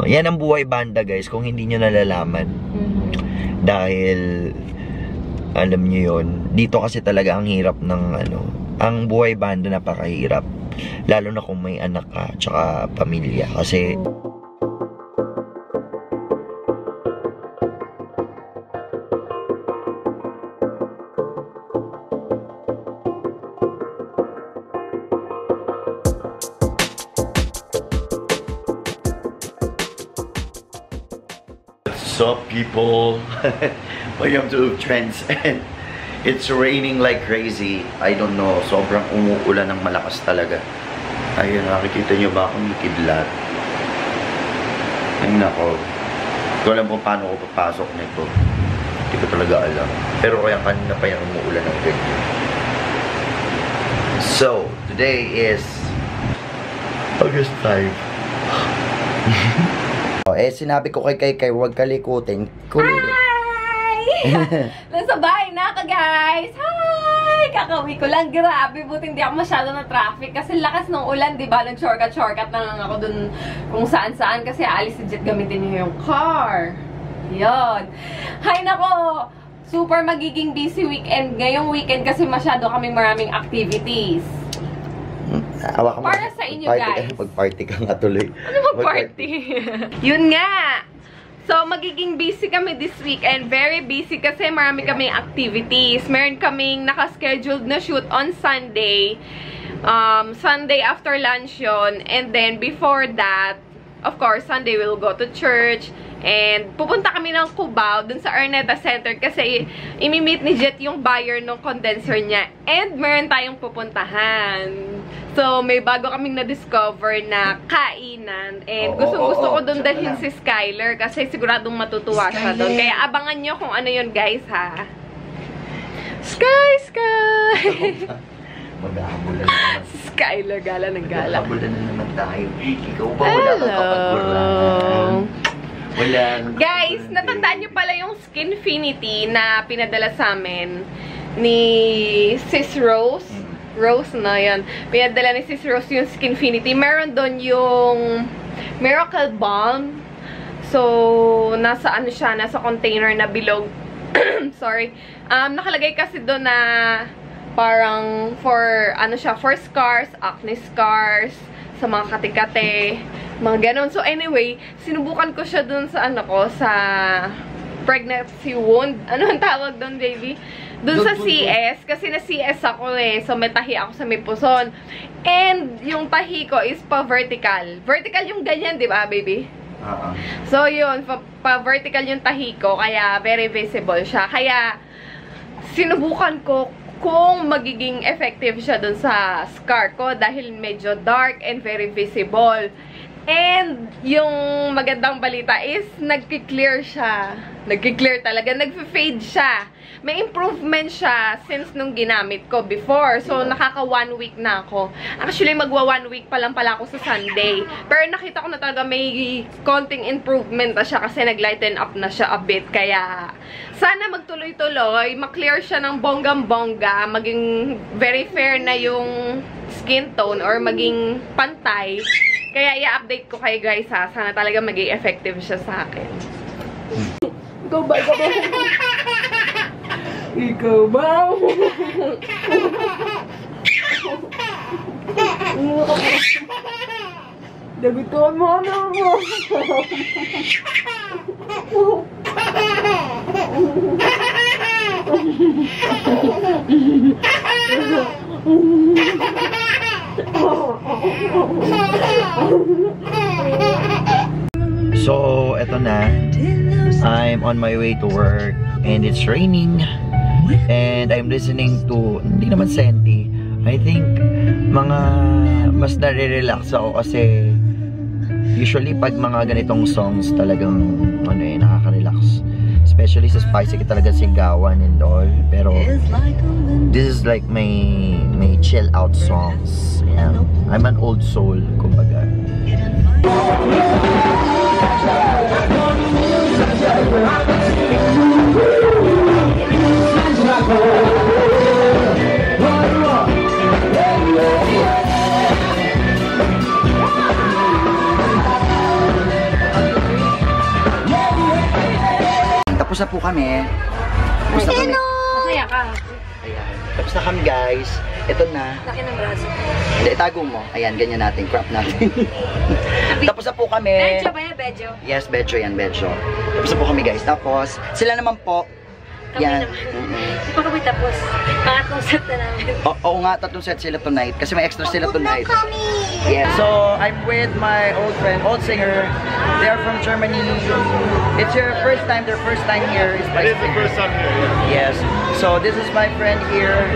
Yan ang buhay banda, guys, kung hindi nyo nalalaman. Dahil, alam nyo yun, dito kasi talaga ang hirap ng, ang buhay banda napakahirap. Lalo na kung may anak ka, tsaka pamilya. Kasi, what's up, people? Welcome to Trends, and it's raining like crazy. I don't know, sobrang umuulan ng malakas talaga. Ayun, nakikita nyo ba akong kidlat? Ay nako, hindi ko alam kung paano ko papasok nito. Hindi ko talaga alam. Pero kaya kanina pa yung umuulan ng ganyan. So, today is August 5. Sinabi ko kay huwag kalikutin. Hi! Nasa bahay na ka, guys! Hi! Kakauwi ko lang. Grabe, buti hindi ako masyado na traffic. Kasi lakas ng ulan, di ba? Nag-shortcut na lang ako dun kung saan-saan. Kasi alis si Jet, gamitin niyo yung car. Yun. Hi, nako! Super magiging busy weekend. Ngayong weekend kasi masyado kaming maraming activities. Para sa inyo, guys. Mag-party ka nga tuloy. Ano mag-party? Yun nga. So, magiging busy kami this weekend. Very busy kasi marami kaming activities. Meron kaming nakascheduled na shoot on Sunday. Sunday after lunch yun. And then, before that, of course, Sunday we'll go to church. And pupunta kami ng Cubao dun sa Araneta Center kasi imi-meet ni Jet yung buyer ng condenser niya. And meron tayong pupuntahan. So, may bago kaming na-discover na kainan. And gustong-gusto ko dun dalhin si Skyler kasi siguradong matutuwa siya dun. Kaya abangan nyo kung ano yun, guys, ha? Sky! Maghahabulan na naman. Skyler, gala ng gala. Maghahabulan na naman tayo. Ikaw ba wala kang kapag-guran? Wala. Guys, natandaan nyo pala yung Skinfinity na pinadala sa amin ni Sis Rose. Rose na yan. Pinadala ni Sis Rose yung Skinfinity. Meron doon yung Miracle Balm. So, nasa ano siya, nasa container na bilog. Sorry. Nakalagay kasi doon na parang for, ano siya, for scars, acne scars, sa mga kate-kate, mga ganon. So, anyway, sinubukan ko siya dun sa, ano ko, sa pregnancy wound. Ano ang tawag dun, baby? Dun sa CS. Kasi na-CS ako eh. So, may tahi ako sa may puson. And, yung tahi ko is pa-vertical. Vertical yung ganyan, di ba, baby? So, yun. Pa-vertical yung tahi ko. Kaya, very visible siya. Kaya, sinubukan ko kung magiging effective siya dun sa scar ko dahil medyo dark and very visible. And yung magandang balita is nagki-clear siya. Nagki-clear talaga. Nagfi-fade siya. May improvement siya since nung ginamit ko before. So, nakaka 1 week na ako. Actually, magwa 1 week pa lang pala ako sa Sunday. Pero nakita ko na talaga may konting improvement na siya kasi nag-lighten up na siya a bit. Kaya, sana magtuloy-tuloy. Ma-clear siya ng bonggang-bongga. Maging very fair na yung skin tone or maging pantay. Kaya i-update ko kayo, guys, ha. Sana talaga maging effective siya sa akin. Ikaw ba? Ikaw ba? Dagutuan mo na mo. So, eto na. I'm on my way to work and it's raining. And I'm listening to, hindi naman senti. I think, mga mas nare-relax ako kasi usually pag mga ganitong songs talagang, nakaka-relax. Especially sa Spicy talaga sigawan and all. Pero, this is like my chill out songs. Yeah. I'm an old soul, kumbaga. Tapos na po kami. Tapos na kami. Masaya ka. Ayan. Tapos na kami guys. Ito na. Laki ng braso. Hindi, itago mo. Ayan, ganyan natin. Crop natin. Tapos na po kami. Bejo ba yan? Bejo? Yes, bejo yan, bejo. Tapos na po kami guys. Tapos, sila naman po. Kami Yan. naman. Hindi pa kami tapos. Pangatlong set na namin. Oo nga, 3 set sila tonight. Kasi may extra sila tonight. Yeah. So, I'm with my old friend, old singer. They are from Germany. It's their first time here. Is It is the first time here, yeah. Yes. So, this is my friend here.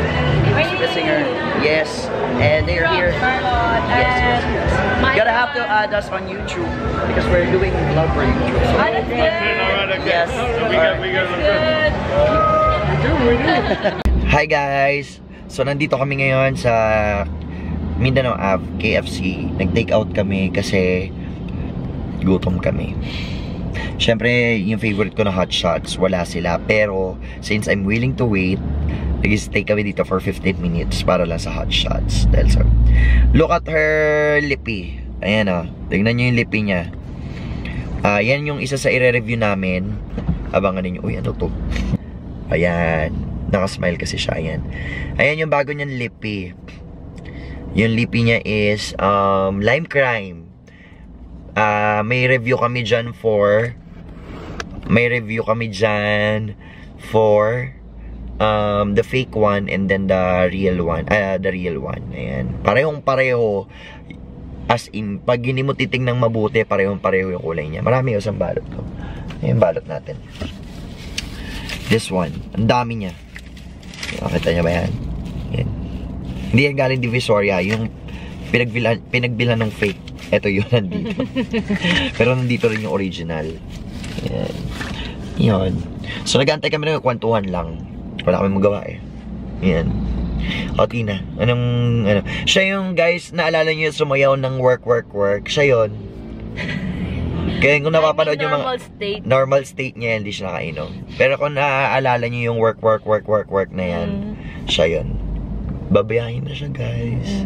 The singer. Yes. And they're here. Yes, yes, yes. Gotta have to add us on YouTube because we're doing vlog for YouTube. So, Alright, okay. yes. So we got look good. We do. Hi guys! So nandito kami ngayon sa Mindanao Ave, KFC. Nag-take out kami kasi gutom kami. Siyempre, yung favorite ko na hot shots, wala sila. Pero, since I'm willing to wait, nag-stay kami dito for 15 minutes para lang sa hot shots. Dahil so, look at her lippy. Ayan o. Tignan nyo yung lippy niya. Yan yung isa sa i-review namin. Abangan ninyo. Uy, ano to? Ayan. Nakasmile kasi siya. Ayan. Ayan yung bago niyang lippy. Yung lippy niya is Lime Crime. May review kami dyan for the fake one and then the real one. Ayan. Parehong-pareho. As in, pag hindi mo titignan mabuti, parehong-pareho yung kulay niya. Marami yung isang balot ko. Ayan, balot natin. This one. Ang dami niya. Nakita niya ba yan? Yan. Hindi yan galing Divisoria. Yung pinagbilan ng fake. Ito yun, nandito. Pero nandito rin yung original. Yan. Yan. So, nag-aantay kami ng kwentuhan lang. Wala kami magawa eh. Yan. O, Tina. Ano? Siya yung, guys, naalala nyo yung sumayaw ng work. Siya yun. Kaya kung napapanood yung mga normal state niya, hindi siya nakainom. Pero kung naaalala niyo yung work na yan, siya yun. Babayahin na siya, guys.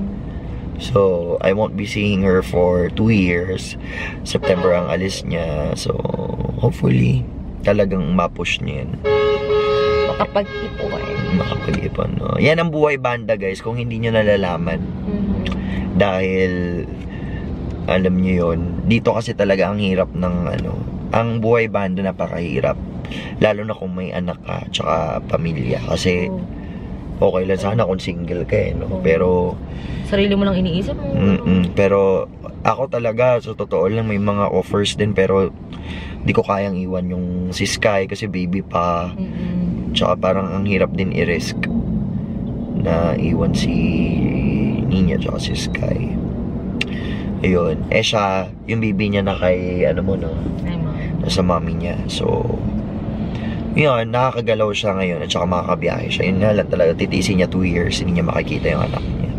So, I won't be seeing her for 2 years. September ang alis niya. So, hopefully, talagang mapush niya yan. Makapag-ipon, no? Yan ang buhay banda, guys, kung hindi nyo nalalaman. Dahil alam niyo yun, dito kasi talaga ang hirap ng ang buhay banda napakahirap. Lalo na kung may anak ka, tsaka pamilya. Kasi, okay lang sana kung single ka no? Pero, sarili mo lang iniisip mo. Pero, ako talaga, sa totoo lang, may mga offers din, pero, di ko kayang iwan yung si Sky kasi baby pa. Tsaka parang ang hirap din i-risk na iwan si Nina tsaka si Sky. Ayun. Siya, yung baby niya na kay, nasa mommy niya. So, yun, nakakagalaw siya ngayon at saka makakabiyahe siya. Yun nga lang talaga, titiisin niya 2 years, hindi niya makikita yung anak niya.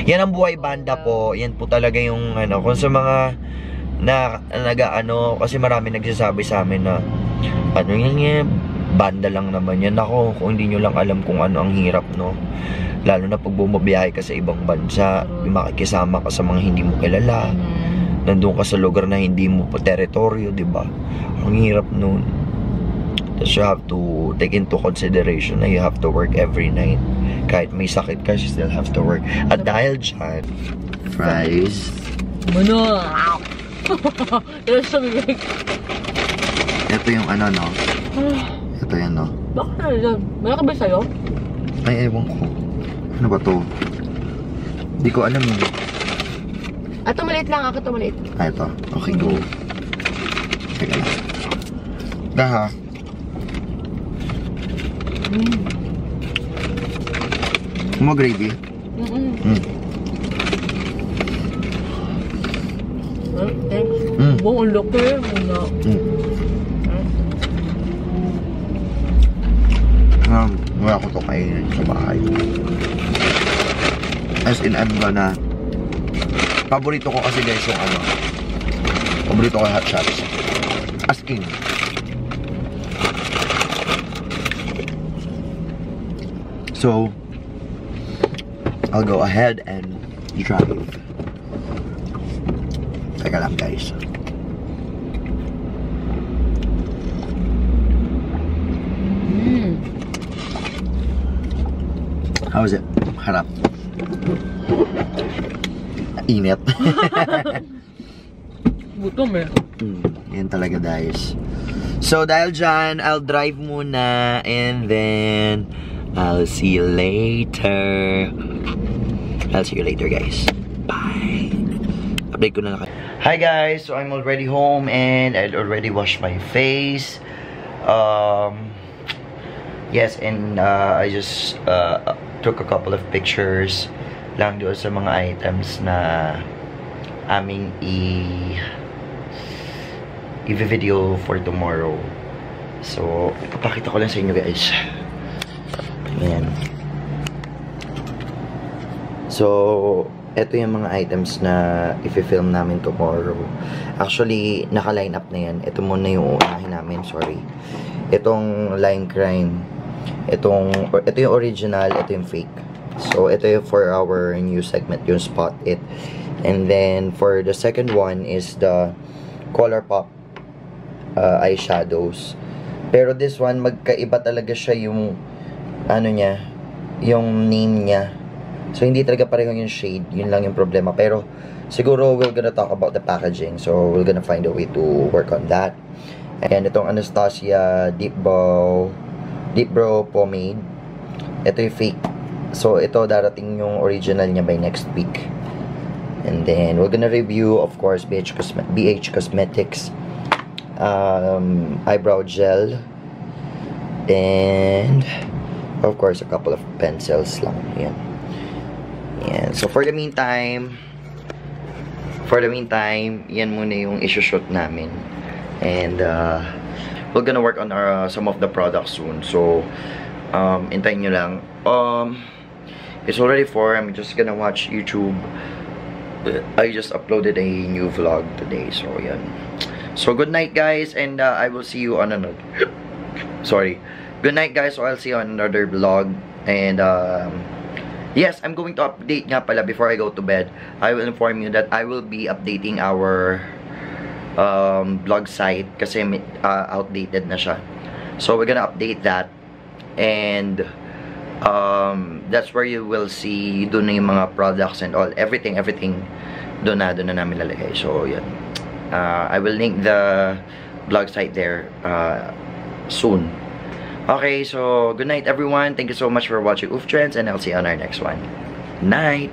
Yan ang buhay banda po. Yan po talaga yung, kung sa mga, kasi marami nagsasabi sa amin na, banda lang naman yan. Ako, kung hindi nyo lang alam kung ano ang hirap, no? Lalo na pag bumabiyahe ka sa ibang bansa, makikisama ka sa mga hindi mo kilala, nandun ka sa lugar na hindi mo pa teritoryo, diba? Ang hirap nun. Tapos you have to take into consideration na you have to work every night. Kahit may sakit ka, you still have to work. At dahil dyan, fries. Mano! Ito yung no? Ito yan, no? Bakit na yan? Malaki ba sa'yo? Ay, ewan ko. Ano ba to? Hindi ko alam yun. Ito maliit lang, ako ito maliit. Ito. Okay, go. Teka lang. Daha. Mo gravy? Thanks. Buong laki. Wala ko to kainin sa bahay. As in, paborito ko kasi guys yung paborito ko yung hot shots. As in. So, I'll go ahead and drive. Teka lang guys. harap. Init. Gutom eh. Yan talaga, guys. So, dahil dyan, I'll drive muna and then I'll see you later. I'll see you later, guys. Bye. Update ko na lang kayo. Hi, guys. So, I'm already home and I already washed my face. Yes, and I just took a couple of pictures lang doon sa mga items na aming i-video for tomorrow. So, ipapakita ko lang sa inyo, guys. Ayan. So, ito yung mga items na i-film namin tomorrow. Actually, naka-line up na yan. Ito muna yung uunahin namin, sorry. Itong Line Crime. Ito yung original, ito yung fake. So, ito yung for our new segment, yung Spot It. And then, for the second one is the ColourPop eyeshadows. Pero this one, magkaiba talaga siya yung ano niya, yung name niya. So, hindi talaga pareho yung shade. Yun lang yung problema. Pero, siguro, we're gonna talk about the packaging. So, we're gonna find a way to work on that. And itong Anastasia Deep Brow Pomade. Ito yung fake. So, ito darating yung original niya by next week. And then, we're gonna review, of course, BH Cosmetics eyebrow gel. And, of course, a couple of pencils lang. Yan. Yan. So, for the meantime, yan muna yung issue-shoot namin. And, we're gonna work on some of the products soon. So, hintayin nyo lang. It's already 4. I'm just gonna watch YouTube. I just uploaded a new vlog today. So, yan. So, good night, guys. And, I will see you on another... Sorry. Good night, guys. So, I'll see you on another vlog. And, yes, I'm going to update nga pala before I go to bed. I will inform you that I will be updating our blog site kasi outdated na siya. So, we're gonna update that. And, that's where you will see doon na yung mga products and all. Everything doon na namin lalagay. So, yun. I will link the blog site there soon. Okay, so good night everyone. Thank you so much for watching Oof Trends and I'll see you on our next one. Night!